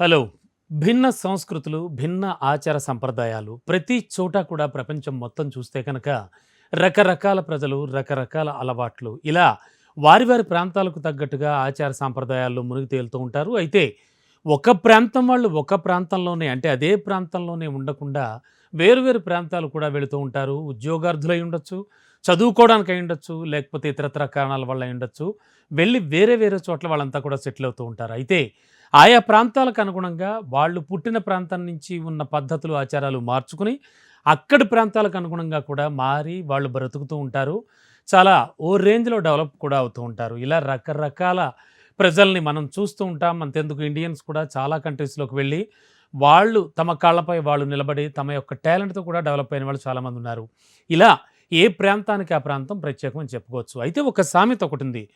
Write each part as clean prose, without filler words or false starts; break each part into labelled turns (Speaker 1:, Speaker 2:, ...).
Speaker 1: Hello. భిన్న సంస్కృతులు, భిన్న ఆచార సంప్రదాయాలు ప్రతి చోట కూడా ప్రపంచం మొత్తం చూస్తే కనుక రకరకాల ప్రజలు, రకరకాల అలవాట్లు ఇలా వారి వారి ప్రాంతాలకు తగ్గట్టుగా ఆచార సాంప్రదాయాల్లో మునిగి తేలుతూ ఉంటారు. అయితే ఒక ప్రాంతం వాళ్ళు ఒక ప్రాంతంలోనే అంటే అదే ప్రాంతంలోనే ఉండకుండా వేరు వేరు ప్రాంతాలు కూడా వెళుతూ ఉంటారు. ఉద్యోగార్థులై ఉండొచ్చు, చదువుకోవడానికి అయి ఉండొచ్చు, లేకపోతే ఇతరత్ర కారణాల వల్ల అయి ఉండొచ్చు. వెళ్ళి వేరే వేరే చోట్ల వాళ్ళంతా కూడా సెటిల్ అవుతూ ఉంటారు. అయితే ఆయా ప్రాంతాలకు అనుగుణంగా వాళ్ళు పుట్టిన ప్రాంతం నుంచి ఉన్న పద్ధతులు, ఆచారాలు మార్చుకుని, అక్కడి ప్రాంతాలకు అనుగుణంగా కూడా మారి వాళ్ళు బ్రతుకుతూ ఉంటారు. చాలా ఓ రేంజ్‌లో డెవలప్ కూడా అవుతూ ఉంటారు. ఇలా రకరకాల ప్రజల్ని మనం చూస్తూ ఉంటాం. అంతెందుకు ఇండియన్స్ కూడా చాలా కంట్రీస్‌లోకి వెళ్ళి, వాళ్ళు తమ కాళ్ళపై వాళ్ళు నిలబడి, తమ యొక్క టాలెంట్‌తో కూడా డెవలప్ అయిన వాళ్ళు చాలామందున్నారు. ఇలా ఏ ప్రాంతానికి ఆ ప్రాంతం ప్రత్యేకం అని చెప్పుకోవచ్చు. అయితే ఒక సామెత ఒకటుంది.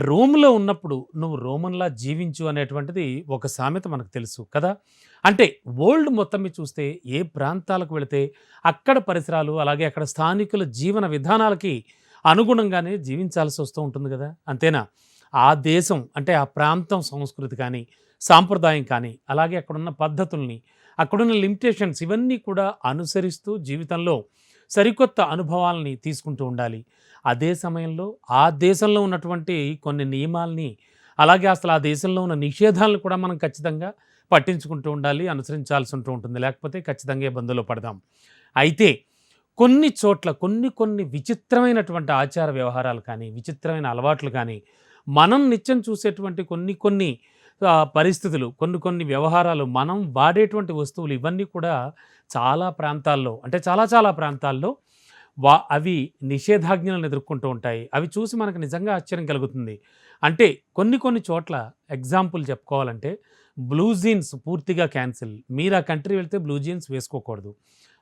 Speaker 1: రోమ్‌లో ఉన్నప్పుడు నువ్వు రోమన్‌లా జీవించు అనేటువంటిది ఒక సామెత మనకు తెలుసు కదా! అంటే వరల్డ్ మొత్తం మీద చూస్తే ఏ ప్రాంతాలకు వెళితే అక్కడ పరిసరాలు, అలాగే అక్కడ స్థానికుల జీవన విధానాలకి అనుగుణంగానే జీవించాల్సి వస్తూ ఉంటుంది గదా! అంతేనా? ఆ దేశం అంటే ఆ ప్రాంతం సంస్కృతి కానీ, సాంప్రదాయం కానీ, అలాగే అక్కడున్న పద్ధతుల్ని, అక్కడున్న లిమిటేషన్స్ ఇవన్నీ కూడా అనుసరిస్తూ జీవితంలో సరికొత్త అనుభవాల్ని తీసుకుంటూ ఉండాలి. అదే సమయంలో ఆ దేశంలో ఉన్నటువంటి కొన్ని నియమాల్ని, అలాగే అసలు ఆ దేశంలో ఉన్న నిషేధాలను కూడా మనం ఖచ్చితంగా పట్టించుకుంటూ ఉండాలి. అనుసరించాల్సి ఉంటూ ఉంటుంది. లేకపోతే ఖచ్చితంగా ఇబ్బందుల్లో పడదాం. అయితే కొన్ని చోట్ల కొన్ని విచిత్రమైనటువంటి ఆచార వ్యవహారాలు కానీ, విచిత్రమైన అలవాట్లు కానీ, మనం నిత్యం చూసేటువంటి కొన్ని పరిస్థితులు, కొన్ని వ్యవహారాలు, మనం వాడేటువంటి వస్తువులు ఇవన్నీ కూడా చాలా ప్రాంతాల్లో అంటే చాలా ప్రాంతాల్లో అవి నిషేధాజ్ఞలను ఎదుర్కొంటూ ఉంటాయి. అవి చూసి మనకు నిజంగా ఆశ్చర్యం కలుగుతుంది. అంటే కొన్ని చోట్ల ఎగ్జాంపుల్ చెప్పుకోవాలంటే బ్లూ జీన్స్ పూర్తిగా క్యాన్సిల్. మీరు ఆ కంట్రీ వెళ్తే బ్లూ జీన్స్ వేసుకోకూడదు.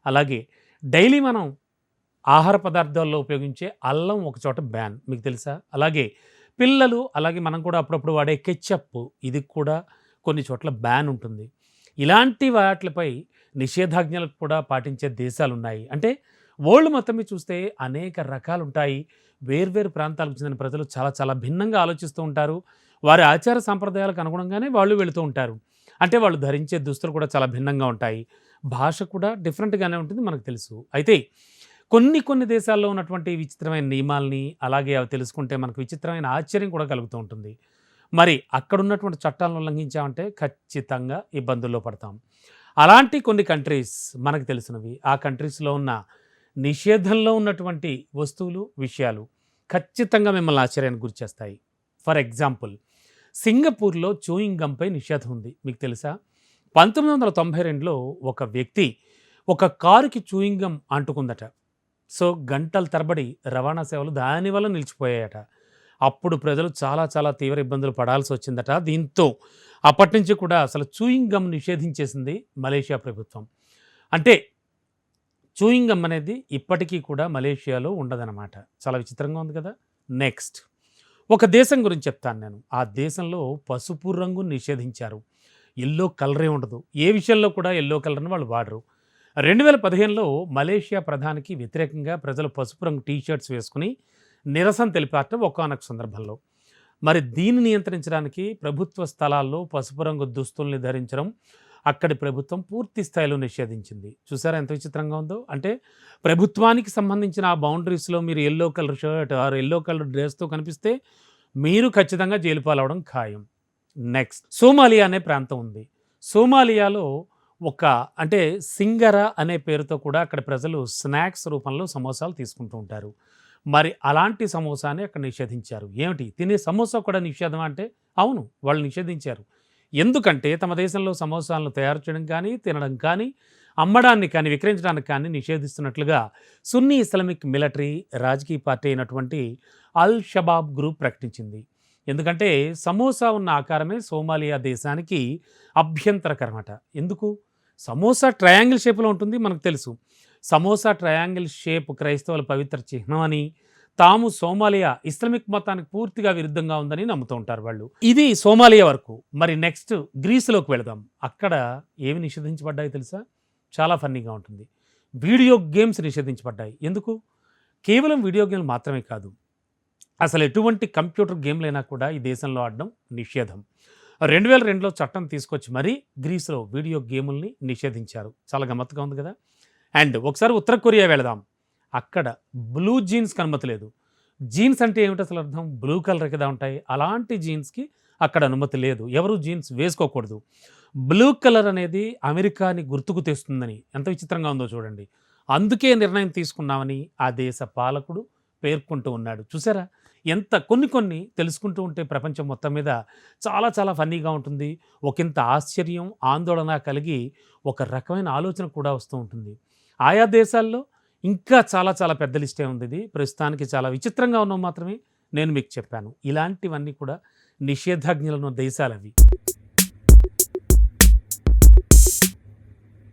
Speaker 1: అలాగే డైలీ మనం ఆహార పదార్థాల్లో ఉపయోగించే అల్లం ఒక చోట బ్యాన్. మీకు తెలుసా? అలాగే పిల్లలు అలాగే మనం కూడా అప్పుడప్పుడు వాడే కెచప్ ఇది కూడా కొన్ని చోట్ల బ్యాన్ ఉంటుంది. ఇలాంటి వాటిలపై నిషేధాజ్ఞలు కూడా పాటించే దేశాలున్నాయి. అంటే వరల్డ్ మొత్తం మీద చూస్తే అనేక రకాలుంటాయి. వేర్వేరు ప్రాంతాలకు చెందిన ప్రజలు చాలా భిన్నంగా ఆలోచిస్తూ ఉంటారు. వారి ఆచార సంప్రదాయాలకు అనుగుణంగానే వాళ్ళు వెళుతూ ఉంటారు. అంటే వాళ్ళు ధరించే దుస్తులు కూడా చాలా భిన్నంగా ఉంటాయి. భాష కూడా డిఫరెంట్‌గానే ఉంటుంది మనకు తెలుసు. అయితే కొన్ని దేశాల్లో ఉన్నటువంటి విచిత్రమైన నియమాల్ని, అలాగే అవి తెలుసుకుంటే మనకు విచిత్రమైన ఆశ్చర్యం కూడా కలుగుతూ ఉంటుంది. మరి అక్కడున్నటువంటి చట్టాలను ఉల్లంఘించామంటే ఖచ్చితంగా ఇబ్బందుల్లో పడతాం. అలాంటి కొన్ని కంట్రీస్ మనకు తెలిసినవి. ఆ కంట్రీస్‌లో ఉన్న నిషేధంలో ఉన్నటువంటి వస్తువులు, విషయాలు ఖచ్చితంగా మిమ్మల్ని ఆశ్చర్యానికి గురిచేస్తాయి. ఫర్ ఎగ్జాంపుల్ సింగపూర్‌లో చూయింగ్ గమ్‌పై నిషేధం ఉంది. మీకు తెలుసా? 1992లో ఒక వ్యక్తి ఒక కారుకి చూయింగ్ గమ్ అంటుకుందట. సో, గంటల తరబడి రవాణా సేవలు దానివల్ల నిలిచిపోయాయట. అప్పుడు ప్రజలు చాలా తీవ్ర ఇబ్బందులు పడాల్సొచ్చిందట. దీంతో అప్పటినుంచి కూడా అసలు చూయింగ్ గమ్ నిషేధించేసింది మలేషియా ప్రభుత్వం. అంటే చూయింగ్ గమ్ అనేది ఇప్పటికీ కూడా మలేషియాలో ఉండదనమాట. చాలా విచిత్రంగా ఉంది కదా! నెక్స్ట్ ఒక దేశం గురించి చెప్తాను నేను. ఆ దేశంలో పసుపు రంగుని నిషేధించారు. యెల్లో కలరే ఉండదు. ఏ విషయంలో కూడా యెల్లో కలర్‌ని వాళ్ళు వాడరు. 2015లో మలేషియా ప్రధానికి వ్యతిరేకంగా ప్రజలు పసుపు రంగు టీ షర్ట్స్ వేసుకొని నిరసన తెలిపారట ఒకానొక సందర్భంలో. మరి దీన్ని నియంత్రించడానికి ప్రభుత్వ స్థలాల్లో పసుపు రంగు దుస్తుల్ని ధరించడం అక్కడి ప్రభుత్వం పూర్తి స్థాయిలో నిషేధించింది. చూసారా ఎంత విచిత్రంగా ఉందో? అంటే ప్రభుత్వానికి సంబంధించిన ఆ బౌండరీస్‌లో మీరు yellow colour shirt or yellow colour డ్రెస్‌తో కనిపిస్తే మీరు ఖచ్చితంగా జైలు పాలవ్వడం ఖాయం. నెక్స్ట్ సోమాలియా అనే ప్రాంతం ఉంది. సోమాలియాలో ఒక అంటే సింగర అనే పేరుతో కూడా అక్కడ ప్రజలు స్నాక్స్ రూపంలో సమోసాలు తీసుకుంటూ ఉంటారు. మరి అలాంటి సమోసాని అక్కడ నిషేధించారు. ఏమిటి తినే సమోసా కూడా నిషేధమా అంటే? అవును. వాళ్ళు నిషేధించారు. ఎందుకంటే తమ దేశంలో సమోసాలను తయారు చేయడం కానీ, తినడం కానీ, అమ్మడాన్ని కానీ, విక్రయించడానికి కానీ నిషేధిస్తున్నట్లుగా సున్నీ ఇస్లామిక్ మిలిటరీ రాజకీయ పార్టీ అయినటువంటి అల్ షబాబ్ గ్రూప్ ప్రకటించింది. ఎందుకంటే సమోసా ఉన్న ఆకారమే సోమాలియా దేశానికి అభ్యంతరకరమట. ఎందుకు? సమోసా ట్రయాంగిల్ షేప్‌లో ఉంటుంది మనకు తెలుసు. సమోసా ట్రయాంగిల్ షేప్ క్రైస్తవుల పవిత్ర చిహ్నం అని, తాము సోమాలియా ఇస్లామిక్ మతానికి పూర్తిగా విరుద్ధంగా ఉందని నమ్ముతూ ఉంటారు వాళ్ళు. ఇది సోమాలియా వరకు. మరి నెక్స్ట్ గ్రీస్‌లోకి వెళదాం. అక్కడ ఏవి నిషేధించబడ్డాయో తెలుసా? చాలా ఫన్నీగా ఉంటుంది. వీడియో గేమ్స్ నిషేధించబడ్డాయి. ఎందుకు? కేవలం వీడియో గేమ్‌లు మాత్రమే కాదు. అసలు ఎటువంటి కంప్యూటర్ గేమ్‌లైనా కూడా ఈ దేశంలో ఆడడం నిషేధం. 2002లో చట్టం తీసుకొచ్చి మరీ గ్రీస్‌లో వీడియో గేముల్ని నిషేధించారు. చాలా గమ్మత్తుగా ఉంది కదా! అండ్ ఒకసారి ఉత్తర కొరియా వెళదాం. అక్కడ బ్లూ జీన్స్‌కి అనుమతి లేదు. జీన్స్ అంటే ఏమిటసలు అర్థం? బ్లూ కలర్ కదా ఉంటాయి. అలాంటి జీన్స్‌కి అక్కడ అనుమతి లేదు. ఎవరు జీన్స్ వేసుకోకూడదు. బ్లూ కలర్ అనేది అమెరికాని గుర్తుకు తెస్తుందని ఎంత విచిత్రంగా ఉందో చూడండి. అందుకే నిర్ణయం తీసుకున్నామని ఆ దేశ పాలకుడు పేర్కొంటూ ఉన్నాడు. చూసారా? ఎంత కొన్ని కొన్ని తెలుసుకుంటూ ఉంటే ప్రపంచం మొత్తం మీద చాలా చాలా ఫన్నీగా ఉంటుంది. ఒకంత ఆశ్చర్యం, ఆందోళన కలిగి ఒక రకమైన ఆలోచన కూడా వస్తూ ఉంటుంది. ఆయా దేశాల్లో ఇంకా చాలా చాలా పెద్ద లిస్టే ఉంది ఇది. ప్రస్తుతానికి చాలా విచిత్రంగా ఉన్నవి మాత్రమే నేను మీకు చెప్పాను. ఇలాంటివన్నీ కూడా నిషేధాజ్ఞలున్న దేశాలవి.